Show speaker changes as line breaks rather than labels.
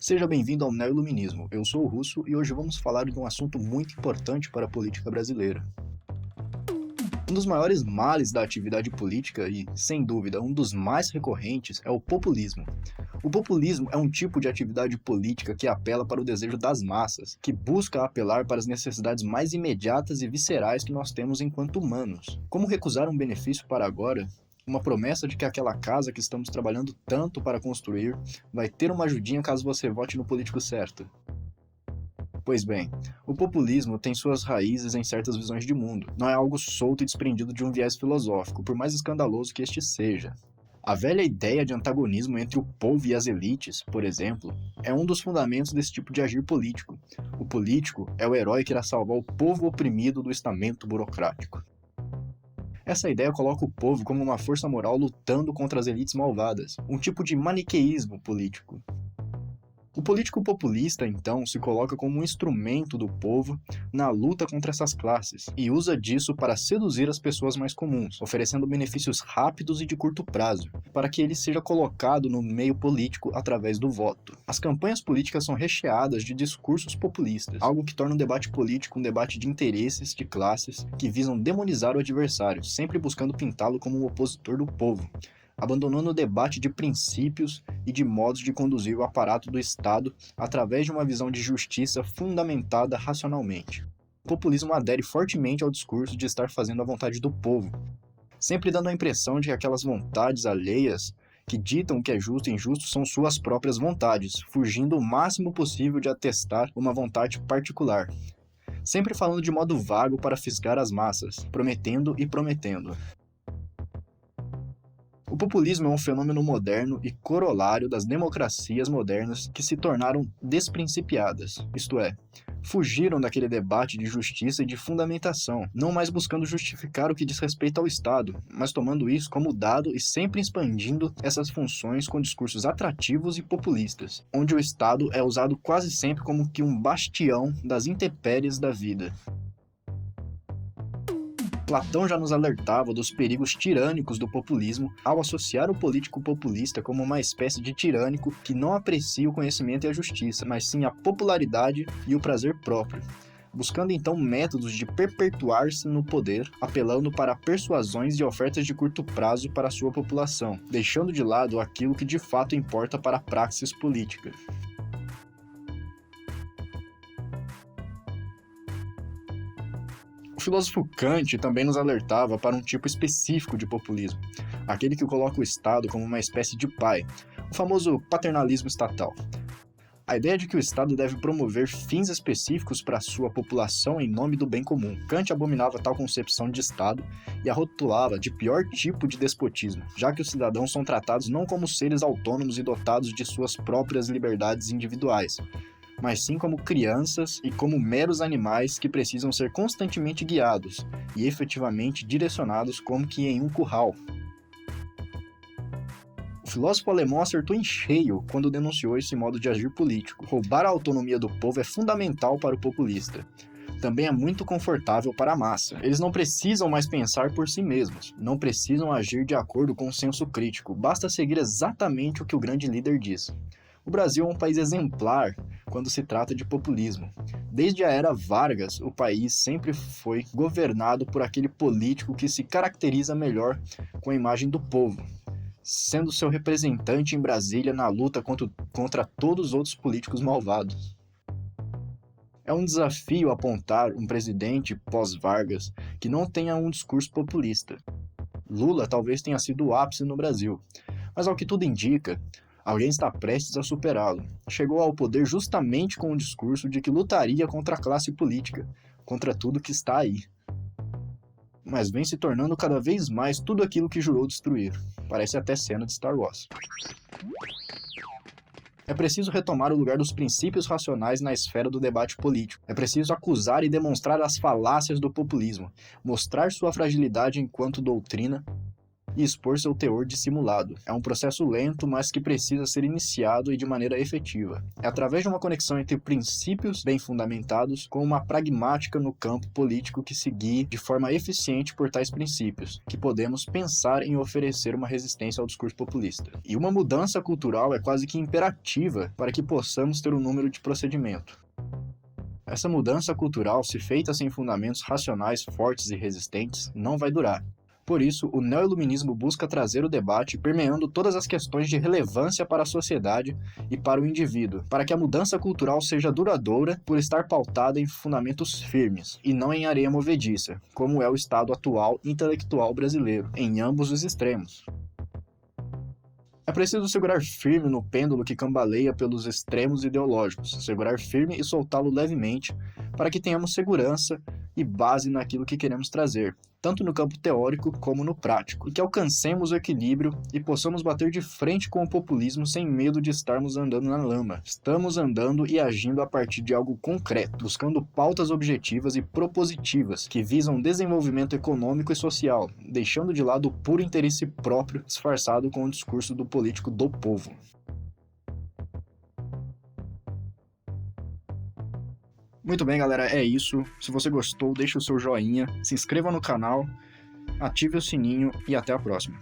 Seja bem-vindo ao Neoiluminismo. Eu sou o Russo e hoje vamos falar de um assunto muito importante para a política brasileira. Um dos maiores males da atividade política e, sem dúvida, um dos mais recorrentes é o populismo. O populismo é um tipo de atividade política que apela para o desejo das massas, que busca apelar para as necessidades mais imediatas e viscerais que nós temos enquanto humanos. Como recusar um benefício para agora? Uma promessa de que aquela casa que estamos trabalhando tanto para construir vai ter uma ajudinha caso você vote no político certo. Pois bem, o populismo tem suas raízes em certas visões de mundo. Não é algo solto e desprendido de um viés filosófico, por mais escandaloso que este seja. A velha ideia de antagonismo entre o povo e as elites, por exemplo, é um dos fundamentos desse tipo de agir político. O político é o herói que irá salvar o povo oprimido do estamento burocrático. Essa ideia coloca o povo como uma força moral lutando contra as elites malvadas, um tipo de maniqueísmo político. O político populista, então, se coloca como um instrumento do povo na luta contra essas classes e usa disso para seduzir as pessoas mais comuns, oferecendo benefícios rápidos e de curto prazo, para que ele seja colocado no meio político através do voto. As campanhas políticas são recheadas de discursos populistas, algo que torna o debate político um debate de interesses de classes que visam demonizar o adversário, sempre buscando pintá-lo como um opositor do povo, abandonando o debate de princípios e de modos de conduzir o aparato do Estado através de uma visão de justiça fundamentada racionalmente. O populismo adere fortemente ao discurso de estar fazendo a vontade do povo, sempre dando a impressão de que aquelas vontades alheias que ditam o que é justo e injusto são suas próprias vontades, fugindo o máximo possível de atestar uma vontade particular. Sempre falando de modo vago para fisgar as massas, prometendo e prometendo. O populismo é um fenômeno moderno e corolário das democracias modernas que se tornaram desprincipiadas, isto é, fugiram daquele debate de justiça e de fundamentação, não mais buscando justificar o que diz respeito ao Estado, mas tomando isso como dado e sempre expandindo essas funções com discursos atrativos e populistas, onde o Estado é usado quase sempre como que um bastião das intempéries da vida. Platão já nos alertava dos perigos tirânicos do populismo ao associar o político populista como uma espécie de tirânico que não aprecia o conhecimento e a justiça, mas sim a popularidade e o prazer próprio, buscando então métodos de perpetuar-se no poder, apelando para persuasões e ofertas de curto prazo para a sua população, deixando de lado aquilo que de fato importa para a praxis política. O filósofo Kant também nos alertava para um tipo específico de populismo, aquele que coloca o Estado como uma espécie de pai, o famoso paternalismo estatal. A ideia de que o Estado deve promover fins específicos para a sua população em nome do bem comum. Kant abominava tal concepção de Estado e a rotulava de pior tipo de despotismo, já que os cidadãos são tratados não como seres autônomos e dotados de suas próprias liberdades individuais, mas sim como crianças e como meros animais que precisam ser constantemente guiados e efetivamente direcionados como que em um curral. O filósofo alemão acertou em cheio quando denunciou esse modo de agir político. Roubar a autonomia do povo é fundamental para o populista. Também é muito confortável para a massa. Eles não precisam mais pensar por si mesmos, não precisam agir de acordo com o senso crítico, basta seguir exatamente o que o grande líder diz. O Brasil é um país exemplar quando se trata de populismo. Desde a era Vargas, o país sempre foi governado por aquele político que se caracteriza melhor com a imagem do povo, sendo seu representante em Brasília na luta contra todos os outros políticos malvados. É um desafio apontar um presidente pós-Vargas que não tenha um discurso populista. Lula talvez tenha sido o ápice no Brasil, mas ao que tudo indica, alguém está prestes a superá-lo. Chegou ao poder justamente com o discurso de que lutaria contra a classe política, contra tudo que está aí. Mas vem se tornando cada vez mais tudo aquilo que jurou destruir. Parece até cena de Star Wars. É preciso retomar o lugar dos princípios racionais na esfera do debate político. É preciso acusar e demonstrar as falácias do populismo, mostrar sua fragilidade enquanto doutrina, e expor seu teor dissimulado. É um processo lento, mas que precisa ser iniciado e de maneira efetiva. É através de uma conexão entre princípios bem fundamentados com uma pragmática no campo político que se guie de forma eficiente por tais princípios, que podemos pensar em oferecer uma resistência ao discurso populista. E uma mudança cultural é quase que imperativa para que possamos ter um número de procedimento. Essa mudança cultural, se feita sem fundamentos racionais fortes e resistentes, não vai durar. Por isso, o neoiluminismo busca trazer o debate permeando todas as questões de relevância para a sociedade e para o indivíduo, para que a mudança cultural seja duradoura por estar pautada em fundamentos firmes, e não em areia movediça, como é o estado atual intelectual brasileiro, em ambos os extremos. É preciso segurar firme no pêndulo que cambaleia pelos extremos ideológicos, segurar firme e soltá-lo levemente, para que tenhamos segurança e base naquilo que queremos trazer, tanto no campo teórico como no prático, e que alcancemos o equilíbrio e possamos bater de frente com o populismo sem medo de estarmos andando na lama. Estamos andando e agindo a partir de algo concreto, buscando pautas objetivas e propositivas que visam desenvolvimento econômico e social, deixando de lado o puro interesse próprio disfarçado com o discurso do político do povo. Muito bem, galera, é isso. Se você gostou, deixe o seu joinha, se inscreva no canal, ative o sininho e até a próxima.